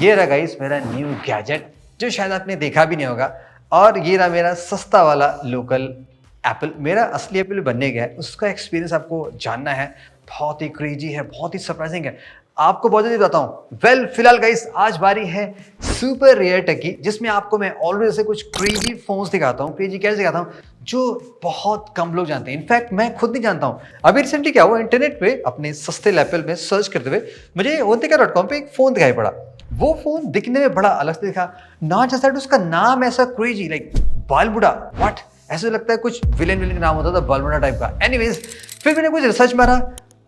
ये रहा गाइस मेरा न्यू गैजेट जो शायद आपने देखा भी नहीं होगा। और ये रहा मेरा सस्ता वाला लोकल एप्पल। मेरा असली एप्पल बनने गया है, उसका एक्सपीरियंस आपको जानना है। बहुत ही क्रेजी है, बहुत ही सरप्राइजिंग है, आपको बहुत जल्दी बताता हूँ। वेल फिलहाल गाइस आज बारी है सुपर रेयर टेक की, जिसमें आपको मैं ऑलवेज से कुछ क्रेजी फोन्स दिखाता हूँ। क्रेजी कैसे दिखाता हूँ जो बहुत कम लोग जानते हैं, इनफैक्ट मैं खुद नहीं जानता हूँ। अभी रिसेंटली क्या हुआ, इंटरनेट पे अपने सस्ते एप्पल में सर्च करते हुए मुझे ontheka.com पे एक फोन दिखाई पड़ा। वो फोन दिखने में बड़ा अलग से दिखा, नॉट जस्ट दैट, उसका नाम ऐसा क्रेजी लाइक बालबुडा। व्हाट, ऐसे लगता है कुछ विलेन का नाम होता था बालबुडा टाइप का। एनीवेज फिर मैंने कुछ रिसर्च मारा,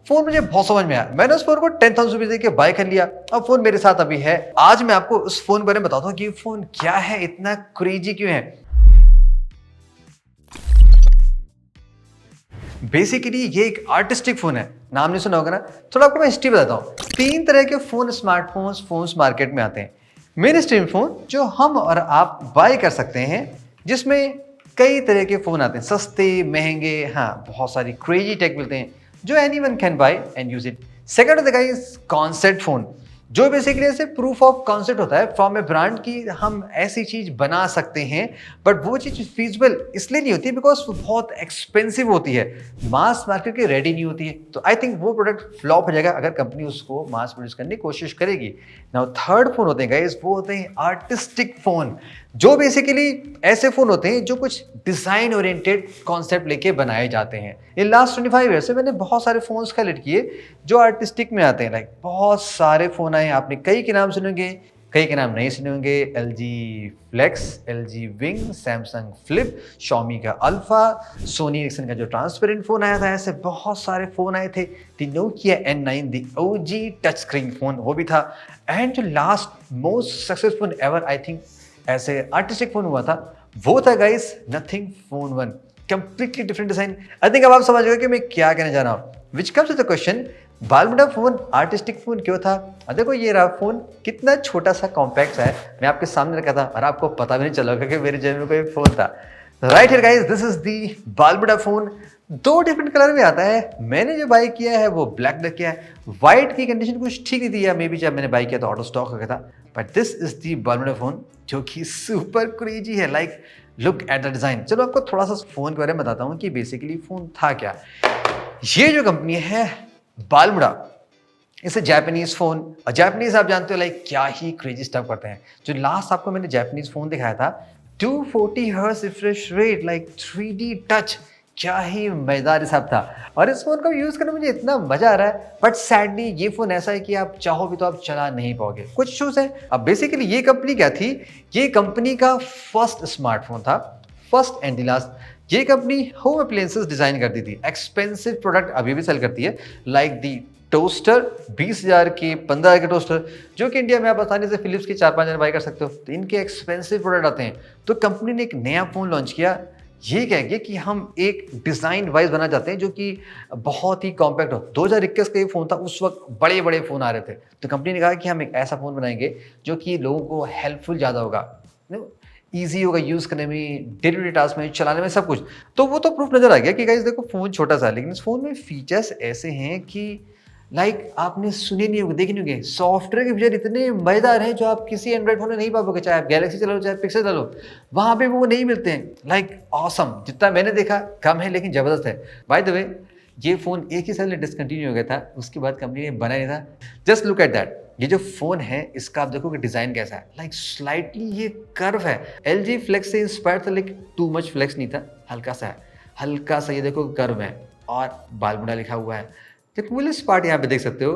फोन मुझे बहुत समझ में आया। मैंने उस फोन को 10,000 रुपीज देके बाय कर लिया। अब फोन मेरे साथ अभी है। आज मैं आपको उस फोन के बारे में बताता हूँ कि फोन क्या है, इतना क्रेजी क्यों है। बेसिकली ये एक आर्टिस्टिक फोन है, नाम नहीं सुना होगा ना। थोड़ा आपको मैं हिस्ट्री बताता हूँ। 3 तरह के फोन स्मार्टफोन्स मार्केट में आते हैं। मेन स्ट्रीम फोन जो हम और आप बाय कर सकते हैं, जिसमें कई तरह के फोन आते हैं, सस्ते महंगे, हाँ बहुत सारी क्रेजी टेक मिलते हैं जो anyone can buy and use it. Second होता है कॉन्सेप्ट फोन, जो बेसिकली ऐसे प्रूफ ऑफ कॉन्सेप्ट होता है फ्रॉम ए ब्रांड की हम ऐसी चीज बना सकते हैं, बट वो चीज फीजिबल इसलिए नहीं होती बिकॉज वो बहुत एक्सपेंसिव होती है, मास मार्केट के रेडी नहीं होती है। तो आई थिंक वो प्रोडक्ट फ्लॉप हो जाएगा अगर कंपनी उसको मास प्रोड्यूस करने की कोशिश करेगी। नाउ थर्ड फोन होते हैं गाइस, वो होते हैं आर्टिस्टिक फोन, जो बेसिकली ऐसे फोन होते हैं जो कुछ डिजाइन ओरिएंटेड कॉन्सेप्ट लेके बनाए जाते हैं। इन लास्ट 25 ईयर से मैंने बहुत सारे फोन्स कलेक्ट किए जो आर्टिस्टिक में आते हैं। लाइक बहुत सारे फोन आए, आपने कई के नाम सुनेंगे, कई के नाम नहीं सुने होंगे। LG Flex, LG Wing, Samsung Flip, Xiaomi का अल्फा, सोनी एरिक्सन का जो ट्रांसपेरेंट फोन आया था, ऐसे बहुत सारे फोन आए थे। दी नोकिया N9, दी OG टच स्क्रीन फोन वो भी था। एंड जो last most successful ever I think ऐसे आर्टिस्टिक फोन हुआ था, वो था guys nothing phone 1, completely different design. I think अब आप समझ गए कि मैं क्या कहने जा रहा हूँ। Which comes to the question, Balmuda phone artistic phone क्यों था। देखो ये रहा फोन, कितना छोटा सा कॉम्पैक्ट है, मैं आपके सामने रखा था और आपको पता भी नहीं चला कि मेरे जेब में कोई फोन था। Right here guys, this is the Balmuda phone. 2 different colour में आता है। मैंने जो बाय किया है वो ब्लैक कलर किया है। व्हाइट की कंडीशन कुछ ठीक नहीं थी, या मे बी जब मैंने बाय किया तो ऑटो स्टॉक हो गया था। But this is the Balmuda phone जो कि सुपर क्रेजी है। Like look at the design. चलो आपको थोड़ा सा फोन के बारे में बताता हूँ कि बेसिकली फोन था क्या। ये जो कंपनी है बालमुडा, इसे जापानीज फोन, और जापानीज आप जानते हो लाइक क्या ही क्रेजी स्टफ करते हैं। जो लास्ट आपको मैंने जापानीज फोन दिखाया था, 240 hertz refresh rate, like 3D touch, क्या ही मजेदार हिसाब था। और इस फोन को यूज करने में मुझे इतना मजा आ रहा है। बट सैडली ये फोन ऐसा है कि आप चाहो भी तो आप चला नहीं पाओगे, कुछ इश्यूज है। अब बेसिकली ये कंपनी क्या थी, ये कंपनी का फर्स्ट स्मार्टफोन था, फर्स्ट एंड द लास्ट। ये कंपनी होम अप्लायंसेस डिजाइन करती थी, एक्सपेंसिव प्रोडक्ट अभी भी सेल करती है, लाइक दी टोस्टर, 20,000 के 15,000 के टोस्टर, जो कि इंडिया में आप आसानी से फिलिप्स के 4-5 बाय कर सकते हो। तो इनके एक्सपेंसिव प्रोडक्ट आते हैं। तो कंपनी ने एक नया फोन लॉन्च किया, ये कह के कि हम एक डिजाइन वाइज बना चाहते हैं जो कि बहुत ही कॉम्पैक्ट हो। 2021 का ये फोन था, उस वक्त बड़े बड़े फोन आ रहे थे। तो कंपनी ने कहा कि हम एक ऐसा फोन बनाएंगे जो कि लोगों को हेल्पफुल ज़्यादा होगा, ईजी होगा यूज करने में, डेली टास्क में, चलाने में, सब कुछ। तो वो तो प्रूफ नजर आ गया कि गाइस देखो फोन छोटा सा है, लेकिन इस फोन में फीचर्स ऐसे हैं कि लाइक आपने सुने नहीं होंगे, देखे नहीं होंगे। सॉफ्टवेयर के फीचर इतने मजेदार हैं जो आप किसी एंड्रॉइड फोन में नहीं पाओगे, चाहे आप गैलेक्सी चला लो चाहे पिक्सल चला लो, वहां पे वो नहीं मिलते हैं। लाइक ऑसम, जितना मैंने देखा कम है लेकिन जबरदस्त है। बाय द वे ये फोन एक ही साल में डिसकंटिन्यू हो गया था, उसके बाद कंपनी ने बनाया नहीं था। Just look at that. ये जो फोन है इसका आप देखो कि डिजाइन कैसा है, लाइक स्लाइटली ये कर्व है। LG फ्लेक्स से इंस्पायर था, लेकिन टू मच फ्लेक्स नहीं था, हल्का सा है, हल्का सा ये देखो कर्व है, और बालमुडा लिखा हुआ है। तो कूलेस्ट पार्ट यहाँ पे देख सकते हो,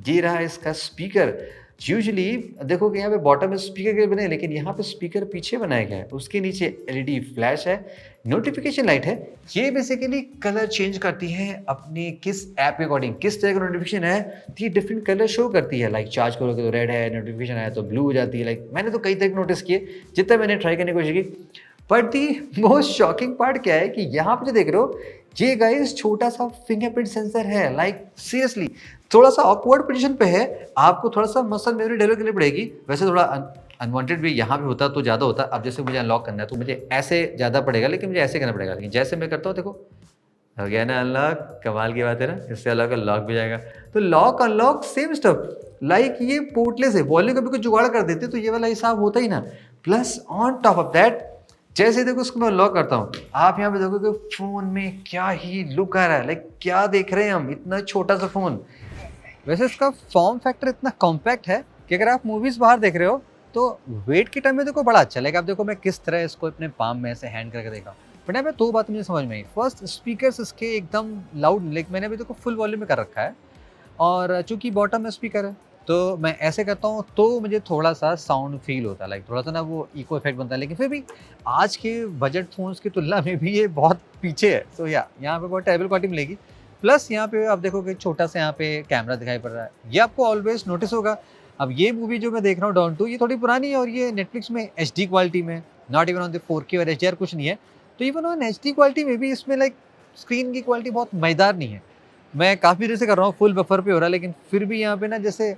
ये रहा इसका स्पीकर। यूजुअली देखो कि यहाँ पे बॉटम में स्पीकर के बने, लेकिन यहाँ पे स्पीकर पीछे बनाया गया है, उसके नीचे LED फ्लैश है, नोटिफिकेशन लाइट है। ये बेसिकली कलर चेंज करती है अपने किस ऐप के अकॉर्डिंग, किस तरह का नोटिफिकेशन है तो ये डिफरेंट कलर शो करती है। लाइक चार्ज करोगे तो रेड है, नोटिफिकेशन आया तो ब्लू हो जाती है। लाइक मैंने तो कई तरह नोटिस किए जितना मैंने ट्राई करने की कोशिश की। But the most shocking part क्या है कि यहाँ पे जो देख रहे हो, ये गाइस छोटा सा फिंगरप्रिंट सेंसर है। लाइक सीरियसली थोड़ा सा ऑकवर्ड पोजीशन पे है, आपको थोड़ा सा मसल मेमोरी डेवलप करनी पड़ेगी। वैसे थोड़ा अनवांटेड भी यहाँ पे होता तो ज़्यादा होता। अब जैसे मुझे अनलॉक करना है तो मुझे ऐसे ज़्यादा पड़ेगा, लेकिन मुझे ऐसे करना पड़ेगा। लेकिन जैसे मैं करता हूँ देखो, हो गया ना अनलॉक, कमाल की बात है ना, इससे अलग का लॉक भी जाएगा। तो lock unlock same stuff, like ये पोर्टलेस है, वॉल्यूम का भी कुछ जुगाड़ कर देते तो ये वाला हिसाब होता ही ना। Plus on top of that, जैसे देखो उसको मैं लॉक करता हूँ, आप यहाँ पे देखोगे फोन में क्या ही लुक आ रहा है, लाइक क्या देख रहे हैं हम, इतना छोटा सा फोन। वैसे इसका फॉर्म फैक्टर इतना कॉम्पैक्ट है कि अगर आप मूवीज बाहर देख रहे हो तो वेट के टाइम में देखो बड़ा अच्छा लगेगा। आप देखो मैं किस तरह इसको अपने पाम में ऐसे हैंड करके देखा, बट यहाँ पे दो बात मुझे समझ में आई। फर्स्ट, स्पीकर्स इसके एकदम लाउड, लाइक मैंने अभी देखो फुल वॉल्यूम में कर रखा है, और चूंकि बॉटम में स्पीकर है तो मैं ऐसे करता हूँ तो मुझे थोड़ा सा साउंड फील होता है, लाइक थोड़ा सा ना वो इको इफेक्ट बनता है। लेकिन फिर भी आज के बजट फोन्स की तुलना में भी ये बहुत पीछे है, तो यहाँ पे बहुत टेबल क्वालिटी मिलेगी। प्लस यहाँ पे आप देखोगे छोटा सा यहाँ पे कैमरा दिखाई पड़ रहा है, ये आपको ऑलवेज नोटिस होगा। अब ये मूवी जो मैं देख रहा हूँ डॉन 2, ये थोड़ी पुरानी है और ये नेटफ्लिक्स में HD क्वालिटी में, not even on the 4K और HDR कुछ नहीं है। तो इवन ऑन HD क्वालिटी में भी इसमें लाइक स्क्रीन की क्वालिटी बहुत मजेदार नहीं है। मैं काफ़ी देर से कर रहा हूँ, फुल बफर पे हो रहा है, लेकिन फिर भी यहाँ पे ना जैसे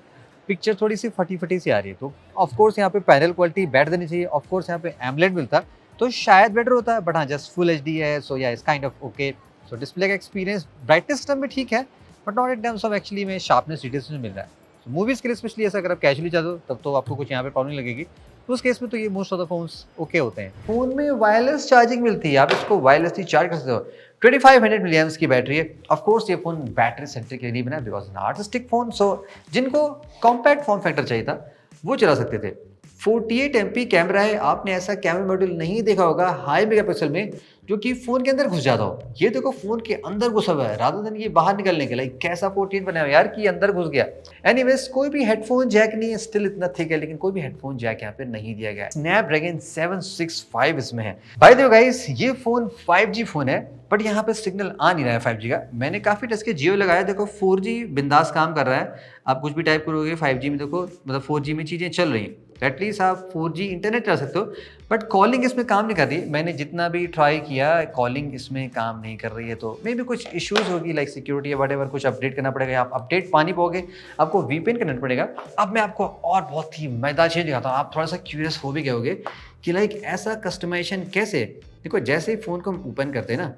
पिक्चर थोड़ी सी फटी फटी सी आ रही है। तो ऑफकोर्स यहाँ पे पैनल क्वालिटी बैठ देनी चाहिए, ऑफकोर्स यहाँ पे एमोलेड मिलता तो शायद बेटर होता है, बट हाँ जस्ट फुल HD है, सो या is kind of okay. So display का एक्सपीरियंस ब्राइटनेस सिस्टम में ठीक है, but not in terms of actually में शार्पनेस डिटेल्स में मिल रहा है। मूवीज़ के लिए स्पेशली ऐसा अगर आप कैजुअली चाहते हो तब तो आपको कुछ यहाँ पे प्रॉब्लम नहीं लगेगी, तो उस केस में तो ये most of the phones okay होते हैं। फोन में वायरलेस चार्जिंग मिलती है, आप इसको वायरलेसली चार्ज कर सकते हो। 2500 मिली एम्प्स की बैटरी है। ऑफ कोर्स ये फोन बैटरी सेंट्रिक के लिए नहीं बना, बिकॉज एन आर्टिस्टिक फोन, सो जिनको कॉम्पैक्ट फॉर्म फैक्टर चाहिए था वो चला सकते थे। 48 MP कैमरा है, आपने ऐसा कैमरा मॉड्यूल नहीं देखा होगा हाई मेगापिक्सल में जो कि फोन के अंदर घुस जाता हो। ये देखो फोन के अंदर घुसा हुआ है, रादर देन ये बाहर निकलने के लिए। कैसा 48 बनाया यार कि अंदर घुस गया। एनीवेज, कोई भी हेडफोन जैक नहीं है, स्टिल इतना थिक है, लेकिन कोई भी हेडफोन जैक यहाँ पे नहीं दिया गया है। स्नैपड्रैगन 765 इसमें है। बाय द वे गाइस, ये फोन 5G फोन है, बट यहाँ पे सिग्नल आ नहीं रहा है 5G का। मैंने काफी टेस्ट के जियो लगाया, देखो 4G बिंदास काम कर रहा है। आप कुछ भी टाइप करोगे 5G में देखो, मतलब 4G में चीजें चल रही हैं, एटलीस्ट आप 4G इंटरनेट चला सकते हो, बट कॉलिंग इसमें काम नहीं कर रही है। मैंने जितना भी ट्राई किया, कॉलिंग इसमें काम नहीं कर रही है, तो मे भी कुछ इश्यूज होगी, लाइक सिक्योरिटी या व्हाटएवर, कुछ अपडेट करना पड़ेगा, आप अपडेट पानी पाओगे, आपको VPN करना पड़ेगा। अब मैं आपको और बहुत ही मजेदार चीज़ दिखाता हूँ, आप थोड़ा सा क्यूरियस हो भी गए होगे कि लाइक ऐसा कस्टमाइजेशन कैसे। देखो जैसे ही फ़ोन को हम ओपन करते हैं ना,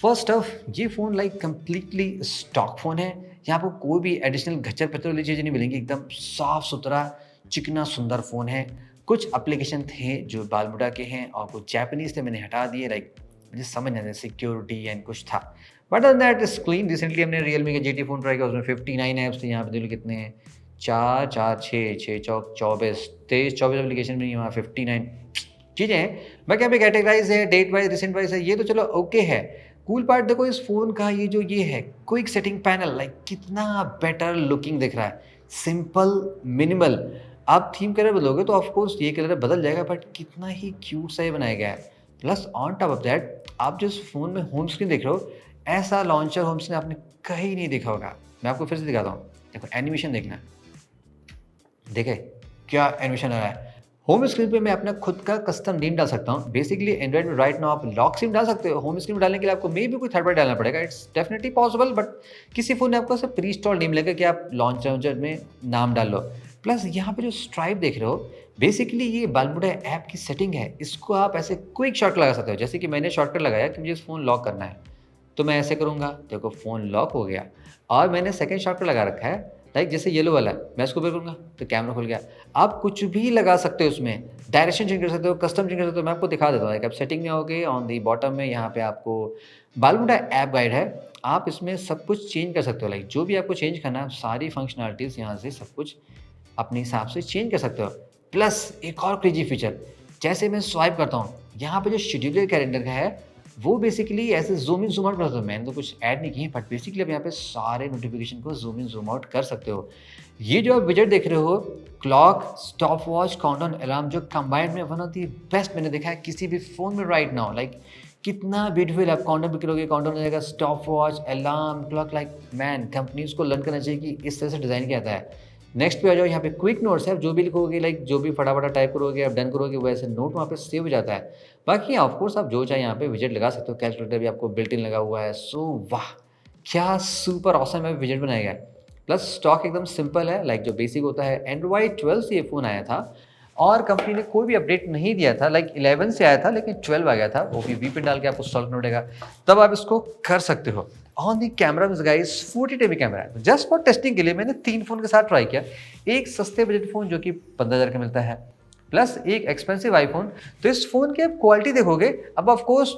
फर्स्ट ऑफ ये phone like completely stock phone है, यहाँ पर कोई भी एडिशनल घचर पचर वाली चीज़ें नहीं मिलेंगी, एकदम साफ सुथरा चिकना सुंदर फ़ोन है। कुछ एप्लीकेशन थे जो बालमुडा के हैं और कुछ जापानीज थे, मैंने हटा दिए, लाइक मुझे समझ नहीं आता सिक्योरिटी एंड कुछ था, but on that is clean. Recently हमने रियलमी का GT फ़ोन ट्राई किया, उसमें 59 ऐप्स थे, यहाँ पे देखो कितने हैं, 4 4 6 6 चौक 24 23 24 एप्लीकेशन में, यहाँ 59 चीज़ें हैं। बाकी यहाँ पे कैटेगराइज है, डेट वाइज, रिसेंट वाइज है, ये तो चलो ओके है। कूल पार्ट देखो इस फ़ोन का, ये जो ये है क्विक सेटिंग पैनल, लाइक कितना बेटर लुकिंग दिख रहा है, सिंपल मिनिमल। आप थीम कलर बदलोगे तो ऑफकोर्स ये कलर बदल जाएगा, बट कितना ही क्यूट सा ये बनाया गया है। Plus on top of that, आप जिस फ़ोन में होम स्क्रीन देख रहे हो, ऐसा लॉन्चर होम स्क्रीन आपने कहीं नहीं देखा होगा। मैं आपको फिर से दिखाता हूँ, देखो एनिमेशन देखना, देखे क्या एनिमेशन आ रहा है। होम स्क्रीन पे मैं अपना खुद का कस्टम नेम डाल सकता हूँ। बेसिकली एंड्रॉइड में राइट नाउ आप लॉक स्क्रीन डाल सकते हो, होम स्क्रीन में डालने के लिए आपको मे भी कोई थर्ड पार्टी डालना पड़ेगा, इट्स डेफिनेटली पॉसिबल, बट किसी फ़ोन ने आपको ऐसा प्री इंस्टॉल नेम लगेगा कि आप लॉन्चर में नाम डाल लो। प्लस यहाँ पे जो स्ट्राइप देख रहे हो, बेसिकली ये बालमुडा ऐप की सेटिंग है, इसको आप ऐसे क्विक शॉर्टकट लगा सकते हो। जैसे कि मैंने शॉर्टकट लगाया कि मुझे इस फ़ोन लॉक करना है, तो मैं ऐसे करूँगा, देखो फ़ोन लॉक हो गया। और मैंने सेकंड शॉर्टकट लगा रखा है, लाइक जैसे येलो वाला है, मैं इसको ऊपर करूँगा तो कैमरा खुल गया। आप कुछ भी लगा सकते हो, उसमें डायरेक्शन चेंज कर सकते हो, कस्टम चेंज कर सकते हो। मैं आपको दिखा देता हूँ, लाइक आप सेटिंग में आओगे, ऑन दी बॉटम में यहाँ पे आपको बालमुडा ऐप गाइड है, आप इसमें सब कुछ चेंज कर सकते हो। लाइक जो भी आपको चेंज करना है, सारी फंक्शनलिटीज़ यहाँ से सब कुछ अपने हिसाब से चेंज कर सकते हो। प्लस एक और क्रेजी फीचर, जैसे मैं स्वाइप करता हूँ, यहाँ पे जो शेड्यूलर कैलेंडर का है वो बेसिकली ऐसे जूम इन जूम आउट कर सकते हो। मैंने तो कुछ ऐड नहीं किए, बट बेसिकली अब यहाँ पे सारे नोटिफिकेशन को जूम इन जूम आउट कर सकते हो। ये जो आप विजेट देख रहे हो, clock, stop watch, countdown, alarm, जो कंबाइंड में वन ऑफ दी बेस्ट मैंने देखा है किसी भी फ़ोन में राइट नाउ। लाइक कितना ब्यूटीफुल, आप काउंटडाउन भी करोगे, काउंटडाउन हो जाएगा, stop watch, alarm, clock, like man companies को लर्न करना चाहिए कि इस तरह से डिज़ाइन किया जाता है। नेक्स्ट पे आ जाओ, यहाँ पे क्विक नोट्स है, आप जो भी लिखोगे, लाइक जो भी फटाफट टाइप करोगे, आप डन करोगे, वैसे नोट वहाँ पे सेव हो जाता है। बाकी ऑफकोर्स आप जो चाहे यहाँ पे विजेट लगा सकते हो, कैलकुलेटर भी आपको बिल्ट इन लगा हुआ है। सो वाह, क्या सुपर ऑसम है विजेट बनाया गया है। प्लस स्टॉक एकदम सिंपल है, लाइक जो बेसिक होता है। एंड्रॉइड 12 से ये फ़ोन आया था, और कंपनी ने कोई भी अपडेट नहीं दिया था, लाइक 11 से आया था लेकिन 12 आ गया था, वो भी वीपीएन डाल के आपको इंस्टॉल करना पड़ेगा, तब आप इसको कर सकते हो। On the camera guys 40 MP camera है। जस्ट फॉर टेस्टिंग के लिए मैंने 3 फ़ोन के साथ ट्राई किया, एक सस्ते बजट फ़ोन जो कि 15,000 का मिलता है, प्लस एक एक्सपेंसिव आईफोन। तो इस फ़ोन की आप क्वालिटी देखोगे, अब ऑफ कोर्स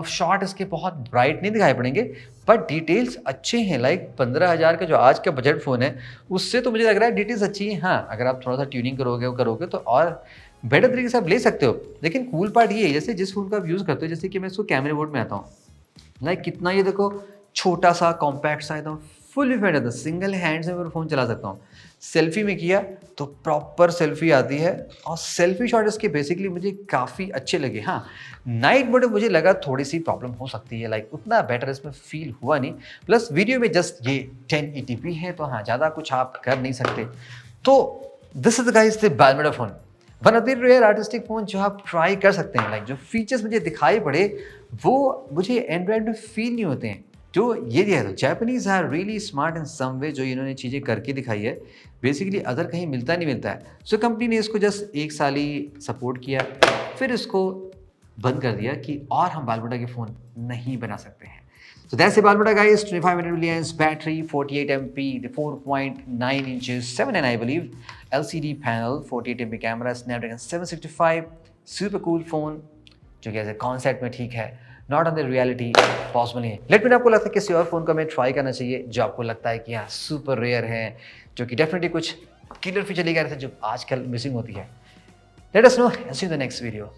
शॉट इसके बहुत ब्राइट नहीं दिखाई पड़ेंगे, बट डिटेल्स अच्छे हैं। लाइक 15,000 का जो आज का बजट फ़ोन है उससे तो मुझे लग रहा है डिटेल्स अच्छी हैं। हाँ, अगर आप थोड़ा सा ट्यूनिंग करोगे तो और बेटर तरीके से आप ले सकते हो। लेकिन कूल पार्ट ये है, जैसे जिस फ़ोन का आप यूज़ करते हो, जैसे कि मैं इसको कैमरे मोड में आता हूँ, लाइक कितना ये देखो छोटा सा कॉम्पैक्ट सा एकदम फुल फिट है, सिंगल हैंड से मैं फ़ोन चला सकता हूँ। सेल्फी में किया तो प्रॉपर सेल्फी आती है और सेल्फी शॉट इसके बेसिकली मुझे काफ़ी अच्छे लगे। हाँ, नाइट मोड में मुझे लगा थोड़ी सी प्रॉब्लम हो सकती है, लाइक उतना बेटर इसमें फील हुआ नहीं। प्लस वीडियो में जस्ट ये 1080p है, तो हाँ ज़्यादा कुछ आप कर नहीं सकते। तो this is guys the Balmuda phone, one of the rare artistic phone जो आप ट्राई कर सकते हैं। लाइक जो फीचर्स मुझे दिखाई पड़े वो मुझे एंड्रॉयड में फील नहीं होते हैं जो ये दिया है। तो Japanese are really smart in some way, जो इन्होंने चीज़ें करके दिखाई है बेसिकली अदर कहीं मिलता नहीं मिलता है। सो कंपनी ने इसको जस्ट 1 साल ही सपोर्ट किया, फिर इसको बंद कर दिया कि और हम बालबोटा के फ़ोन नहीं बना सकते हैं। So that's the Balmora guys, 25 milliamp battery, 48 MP, the 4.9 inches, 7 I believe, LCD panel, 48 MP camera, Snapdragon 765, super cool phone, जो कि एज ए कॉन्सेप्ट में ठीक है, not on the reality possible नहीं है। लेट मी आपको लगता है किसी और फोन को हमें ट्राई करना चाहिए जो आपको लगता है कि हाँ सुपर रेयर है, जो कि डेफिनेटली कुछ किलर फीचर लेकर आए थे जो आजकल मिसिंग होती है। Let us know, see you in the next video.